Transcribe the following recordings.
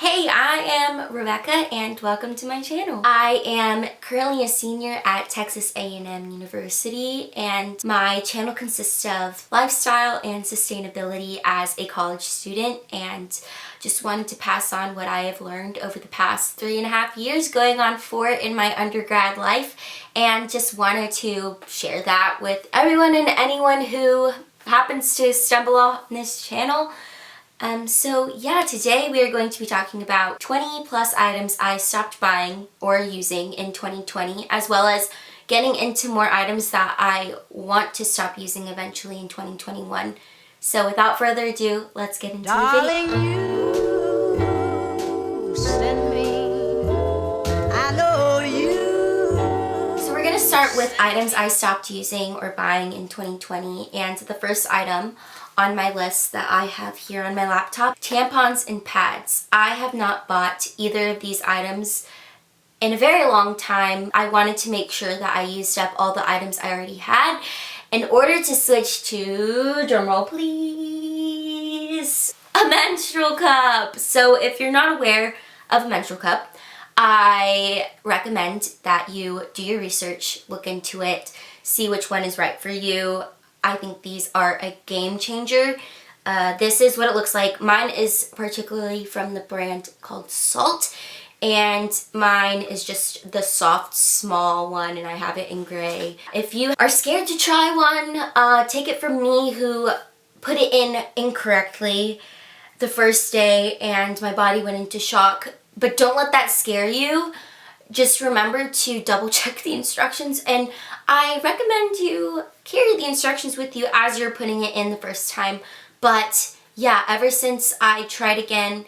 Hey, I am Rebecca and welcome to my channel. I am currently a senior at Texas A&M University and my channel consists of lifestyle and sustainability as a college student, and just wanted to pass on what I have learned over the past 3.5 years, going on 4 in my undergrad life, and just wanted to share that with everyone and anyone who happens to stumble on this channel. So yeah, today we are going to be talking about 20 plus items I stopped buying or using in 2020, as well as getting into more items that I want to stop using eventually in 2021. So without further ado, let's get into the video. You send me, I know you. So we're going to start with items I stopped using or buying in 2020, and the first item on my list that I have here on my laptop, tampons and pads. I have not bought either of these items in a very long time. I wanted to make sure that I used up all the items I already had in order to switch to, drumroll please, a menstrual cup. So if you're not aware of a menstrual cup, I recommend that you do your research, look into it, see which one is right for you. I think these are a game changer. This is what it looks like. Mine is particularly from the brand called Salt, and mine is just the soft, small one, and I have it in gray. If you are scared to try one, take it from me, who put it in incorrectly the first day and my body went into shock. But don't let that scare you. Just remember to double check the instructions, and I recommend you carry the instructions with you as you're putting it in the first time. But yeah, ever since I tried again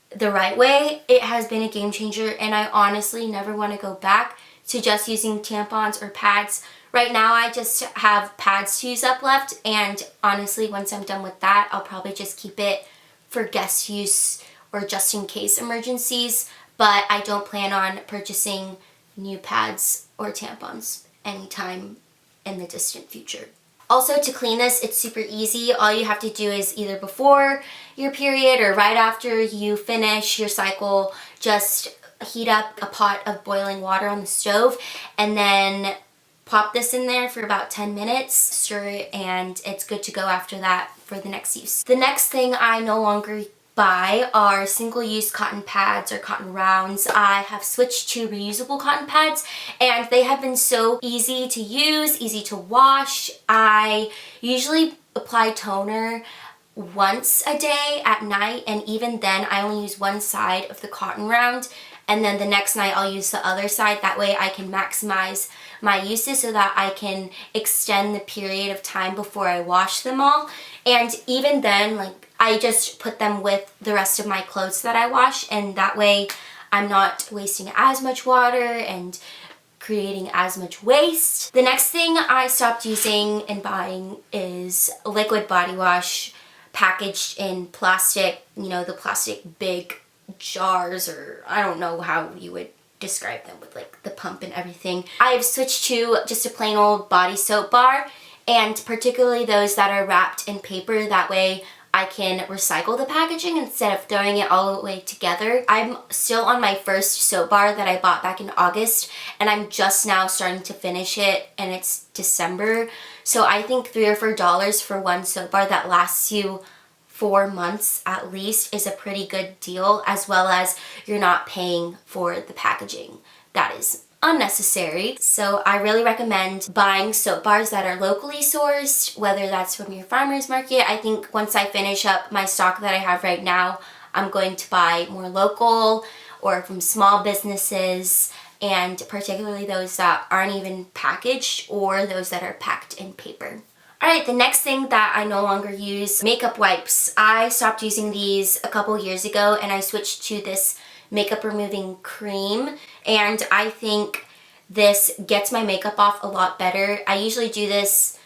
the right way, it has been a game changer, and I honestly never want to go back to just using tampons or pads. Right now I just have pads to use up left, and honestly once I'm done with that, I'll probably just keep it for guest use or just in case emergencies. But I don't plan on purchasing new pads or tampons anytime in the distant future. Also, to clean this, it's super easy. All you have to do is either before your period or right after you finish your cycle, just heat up a pot of boiling water on the stove and then pop this in there for about 10 minutes, stir it, and it's good to go after that for the next use. The next thing I no longer buy are single-use cotton pads or cotton rounds. I have switched to reusable cotton pads, and they have been so easy to use, easy to wash. I usually apply toner once a day at night, and even then I only use one side of the cotton round, and then the next night I'll use the other side. That way I can maximize my uses so that I can extend the period of time before I wash them all. And even then, I just put them with the rest of my clothes that I wash, and that way I'm not wasting as much water and creating as much waste. The next thing I stopped using and buying is liquid body wash packaged in plastic, the plastic big jars, or I don't know how you would describe them, with the pump and everything. I've switched to just a plain old body soap bar, and particularly those that are wrapped in paper. That way I can recycle the packaging instead of throwing it all the way together. I'm still on my first soap bar that I bought back in August, and I'm just now starting to finish it, and it's December. So I think $3 or $4 for one soap bar that lasts you 4 months at least is a pretty good deal, as well as you're not paying for the packaging. That is unnecessary. So I really recommend buying soap bars that are locally sourced, whether that's from your farmer's market. I think once I finish up my stock that I have right now, I'm going to buy more local or from small businesses, and particularly those that aren't even packaged or those that are packed in paper. Alright, the next thing that I no longer use, makeup wipes. I stopped using these a couple years ago, and I switched to this makeup removing cream, and I think this gets my makeup off a lot better. I usually do this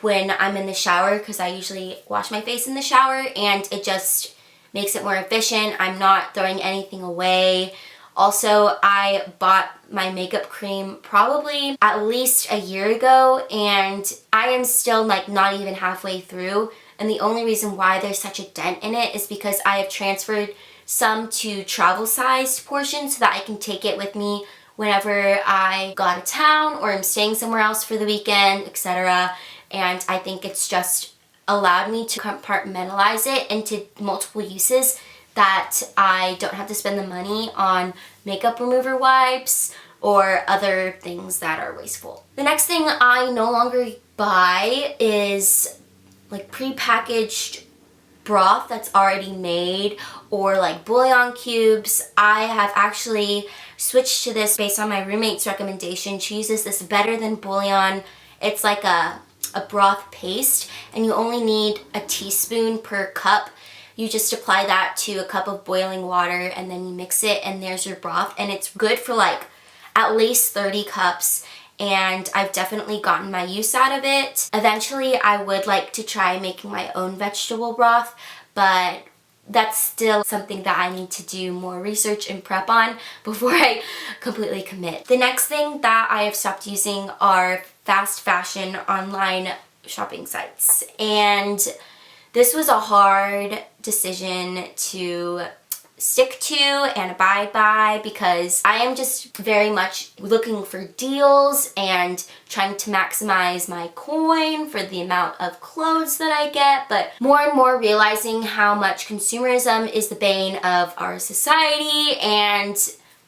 when I'm in the shower because I usually wash my face in the shower, and it just makes it more efficient. I'm not throwing anything away. Also, I bought my makeup cream probably at least a year ago, and I am still not even halfway through, and the only reason why there's such a dent in it is because I have transferred some to travel sized portions so that I can take it with me whenever I go out of town or I'm staying somewhere else for the weekend, etc. And I think it's just allowed me to compartmentalize it into multiple uses that I don't have to spend the money on makeup remover wipes or other things that are wasteful. The next thing I no longer buy is like prepackaged broth that's already made or like bouillon cubes. I have actually switched to this based on my roommate's recommendation. She uses this Better Than Bouillon. It's like a broth paste, and you only need a teaspoon per cup. You just apply that to a cup of boiling water and then you mix it and there's your broth, and it's good for like at least 30 cups, and I've definitely gotten my use out of it. Eventually I would like to try making my own vegetable broth, but that's still something that I need to do more research and prep on before I completely commit. The next thing that I have stopped using are fast fashion online shopping sites, and this was a hard decision to stick to and abide by because I am just very much looking for deals and trying to maximize my coin for the amount of clothes that I get, but more and more realizing how much consumerism is the bane of our society, and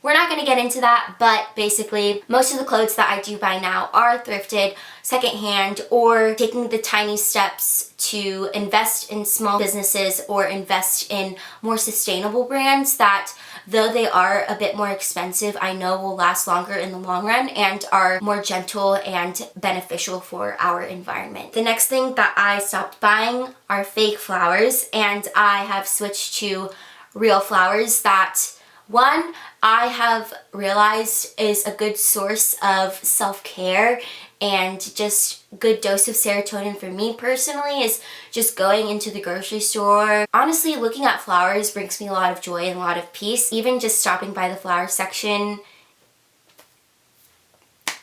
we're not going to get into that, but basically most of the clothes that I do buy now are thrifted, secondhand, or taking the tiny steps to invest in small businesses or invest in more sustainable brands that, though they are a bit more expensive, I know will last longer in the long run and are more gentle and beneficial for our environment. The next thing that I stopped buying are fake flowers, and I have switched to real flowers that, one, I have realized is a good source of self-care and just good dose of serotonin for me personally is just going into the grocery store. Honestly, looking at flowers brings me a lot of joy and a lot of peace. Even just stopping by the flower section,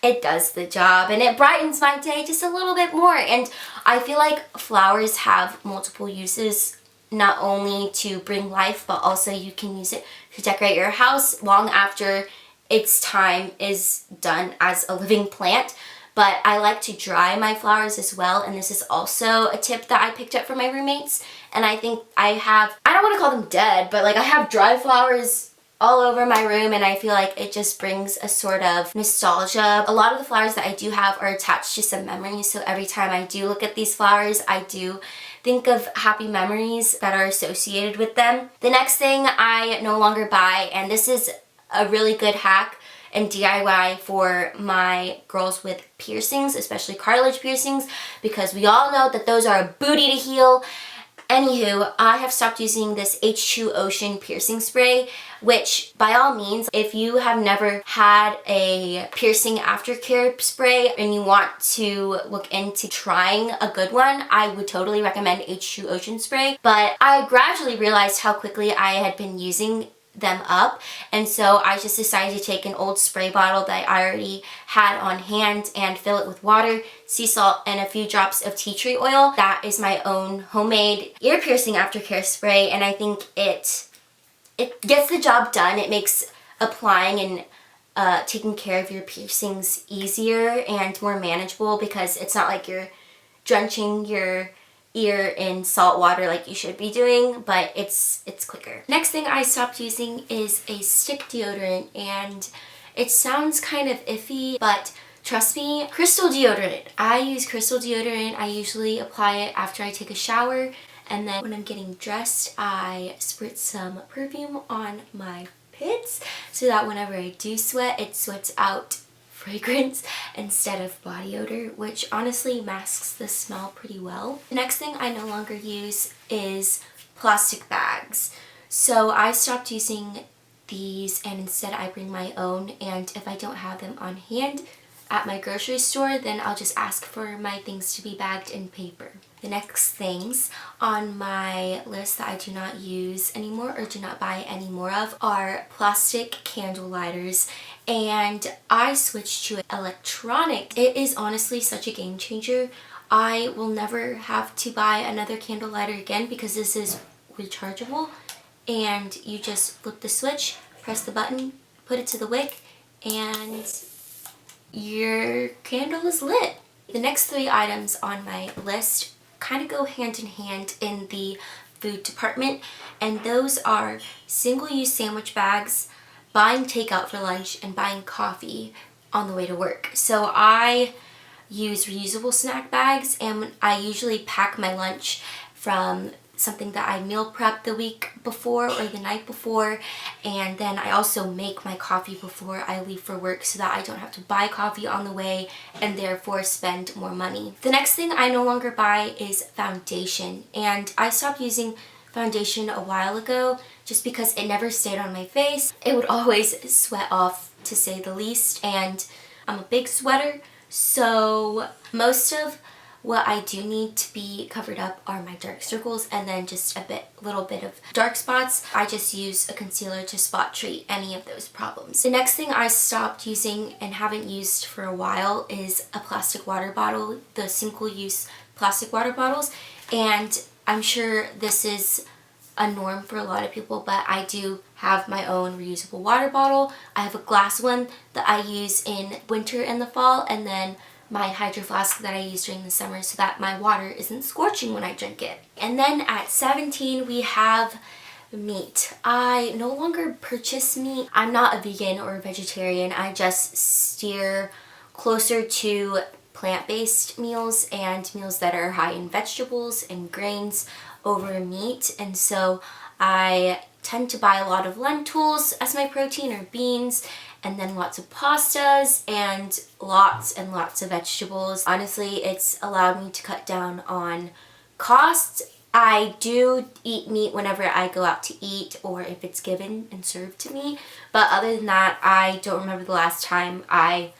it does the job and it brightens my day just a little bit more. And I feel like flowers have multiple uses, not only to bring life, but also you can use it to decorate your house long after its time is done as a living plant. But I like to dry my flowers as well, and this is also a tip that I picked up from my roommates. And I think I don't want to call them dead, but like I have dry flowers all over my room, and I feel like it just brings a sort of nostalgia. A lot of the flowers that I do have are attached to some memories, so every time I do look at these flowers, I do think of happy memories that are associated with them. The next thing I no longer buy, and this is a really good hack and DIY for my girls with piercings, especially cartilage piercings, because we all know that those are a booty to heal. Anywho, I have stopped using this H2 Ocean piercing spray, which by all means, if you have never had a piercing aftercare spray and you want to look into trying a good one, I would totally recommend H2 Ocean spray. But I gradually realized how quickly I had been using them up, and so I just decided to take an old spray bottle that I already had on hand and fill it with water, sea salt, and a few drops of tea tree oil. That is my own homemade ear piercing aftercare spray, and I think it gets the job done. It makes applying and taking care of your piercings easier and more manageable because it's not like you're drenching your ear in salt water like you should be doing, but it's quicker. Next thing I stopped using is a stick deodorant, and it sounds kind of iffy, but trust me, crystal deodorant. I use crystal deodorant. I usually apply it after I take a shower, and then when I'm getting dressed, I spritz some perfume on my pits so that whenever I do sweat, it sweats out fragrance instead of body odor, which honestly masks the smell pretty well. The next thing I no longer use is plastic bags. So I stopped using these and instead I bring my own, and if I don't have them on hand at my grocery store, then I'll just ask for my things to be bagged in paper. The next things on my list that I do not use anymore or do not buy any more of are plastic candle lighters, and I switched to electronic. It is honestly such a game changer. I will never have to buy another candle lighter again because this is rechargeable, and you just flip the switch, press the button, put it to the wick, and your candle is lit. The next 3 items on my list kind of go hand in hand in the food department, and those are single-use sandwich bags, buying takeout for lunch, and buying coffee on the way to work. So I use reusable snack bags, and I usually pack my lunch from something that I meal prep the week before or the night before, and then I also make my coffee before I leave for work so that I don't have to buy coffee on the way and therefore spend more money. The next thing I no longer buy is foundation, and I stopped using foundation a while ago just because it never stayed on my face. It would always sweat off, to say the least, and I'm a big sweater, so most of what I do need to be covered up are my dark circles and then just little bit of dark spots. I just use a concealer to spot treat any of those problems. The next thing I stopped using and haven't used for a while is a plastic water bottle, the single-use plastic water bottles, and I'm sure this is a norm for a lot of people, but I do have my own reusable water bottle. I have a glass one that I use in winter and the fall, and then my hydro flask that I use during the summer so that my water isn't scorching when I drink it. And then at 17 we have meat. I no longer purchase meat. I'm not a vegan or a vegetarian. I just steer closer to plant-based meals and meals that are high in vegetables and grains over meat, and so I tend to buy a lot of lentils as my protein, or beans, and then lots of pastas and lots of vegetables. Honestly, it's allowed me to cut down on costs. I do eat meat whenever I go out to eat or if it's given and served to me, but other than that, I don't remember the last time I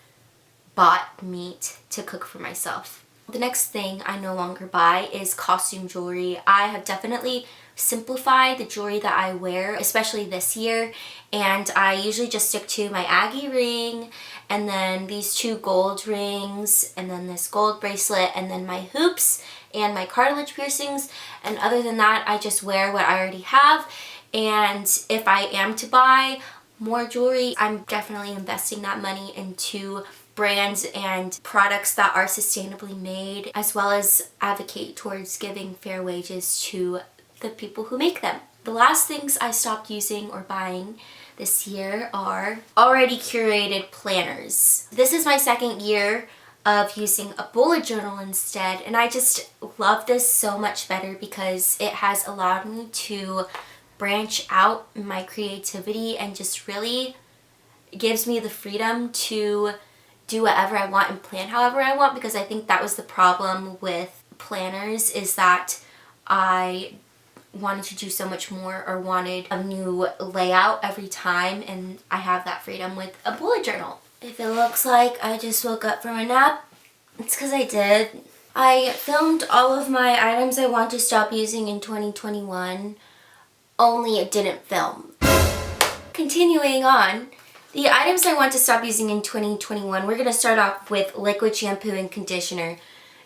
bought meat to cook for myself. The next thing I no longer buy is costume jewelry. I have definitely simplified the jewelry that I wear, especially this year, and I usually just stick to my Aggie ring, and then these 2 gold rings, and then this gold bracelet, and then my hoops and my cartilage piercings, and other than that, I just wear what I already have. And if I am to buy more jewelry, I'm definitely investing that money into brands and products that are sustainably made, as well as advocate towards giving fair wages to the people who make them. The last things I stopped using or buying this year are already curated planners. This is my 2nd year of using a bullet journal instead, and I just love this so much better because it has allowed me to branch out my creativity and just really gives me the freedom to do whatever I want and plan however I want, because I think that was the problem with planners, is that I wanted to do so much more or wanted a new layout every time, and I have that freedom with a bullet journal. If it looks like I just woke up from a nap, it's because I did. I filmed all of my items I want to stop using in 2021, only it didn't film. Continuing on, the items I want to stop using in 2021, we're going to start off with liquid shampoo and conditioner.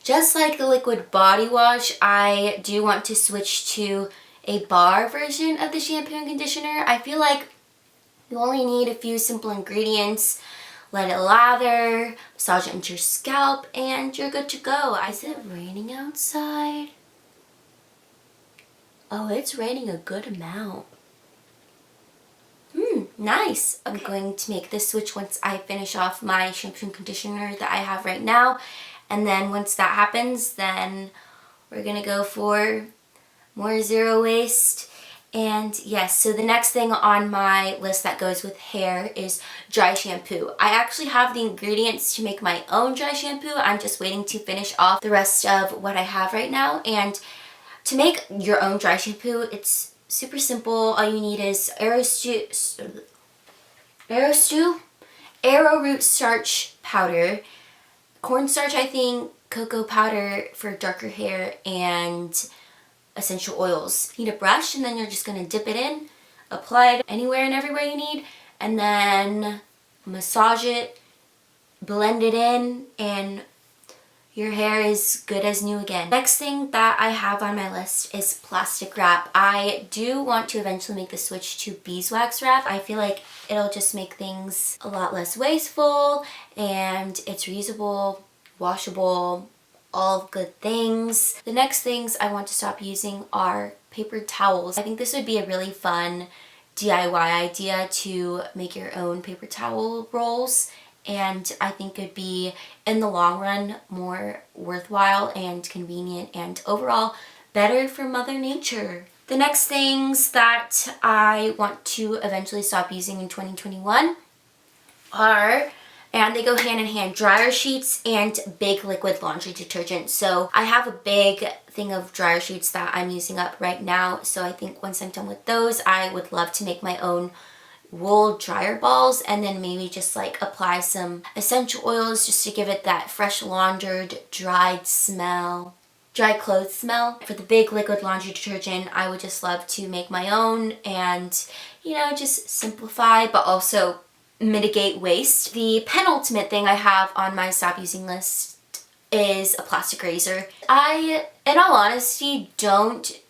Just like the liquid body wash, I do want to switch to a bar version of the shampoo and conditioner. I feel like you only need a few simple ingredients. Let it lather, massage it into your scalp, and you're good to go. Is it raining outside? Oh, it's raining a good amount. Nice. I'm going to make this switch once I finish off my shampoo and conditioner that I have right now. And then once that happens, then we're going to go for more zero waste. And yes, so the next thing on my list that goes with hair is dry shampoo. I actually have the ingredients to make my own dry shampoo. I'm just waiting to finish off the rest of what I have right now. And to make your own dry shampoo, it's super simple. All you need is arrowroot starch powder, cornstarch, I think, cocoa powder for darker hair, and essential oils. You need a brush, and then you're just going to dip it in, apply it anywhere and everywhere you need, and then massage it, blend it in, and your hair is good as new again. Next thing that I have on my list is plastic wrap. I do want to eventually make the switch to beeswax wrap. I feel like it'll just make things a lot less wasteful, and it's reusable, washable, all good things. The next things I want to stop using are paper towels. I think this would be a really fun DIY idea to make your own paper towel rolls, and I think it'd be, in the long run, more worthwhile and convenient and overall better for Mother Nature. The next things that I want to eventually stop using in 2021 are, and they go hand in hand, dryer sheets and big liquid laundry detergent. So I have a big thing of dryer sheets that I'm using up right now. So I think once I'm done with those, I would love to make my own wool dryer balls and then maybe just like apply some essential oils just to give it that fresh laundered, dried smell. Dry clothes smell. For the big liquid laundry detergent, I would just love to make my own and, you know, just simplify but also mitigate waste. The penultimate thing I have on my stop using list is a plastic razor. I, in all honesty, don't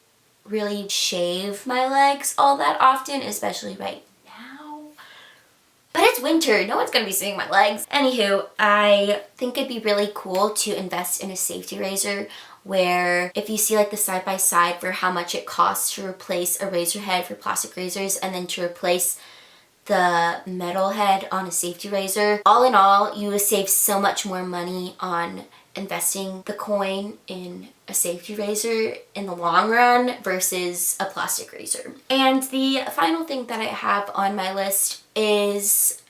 really shave my legs all that often, especially right now. But it's winter, no one's gonna be seeing my legs. Anywho, I think it'd be really cool to invest in a safety razor where if you see like the side by side for how much it costs to replace a razor head for plastic razors and then to replace the metal head on a safety razor, all in all, you will save so much more money on investing the coin in a safety razor in the long run versus a plastic razor. And the final thing that I have on my list is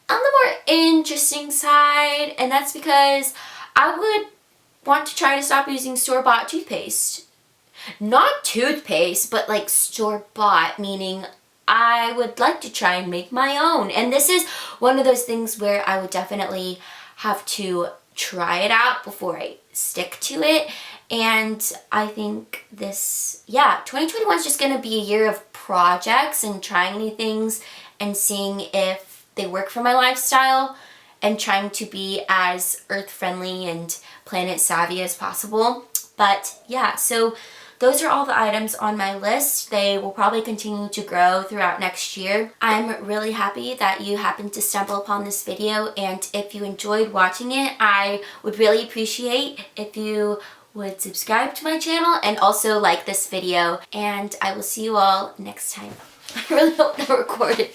on the more interesting side, and that's because I would want to try to stop using store-bought toothpaste. Not toothpaste, but like store-bought, meaning I would like to try and make my own. And this is one of those things where I would definitely have to try it out before I stick to it. And I think this, 2021 is just going to be a year of projects and trying new things and seeing if they work for my lifestyle and trying to be as earth friendly and planet savvy as possible. But yeah, so those are all the items on my list. They will probably continue to grow throughout next year. I'm really happy that you happened to stumble upon this video, and if you enjoyed watching it, I would really appreciate if you would subscribe to my channel and also like this video, and I will see you all next time. I really hope that recorded.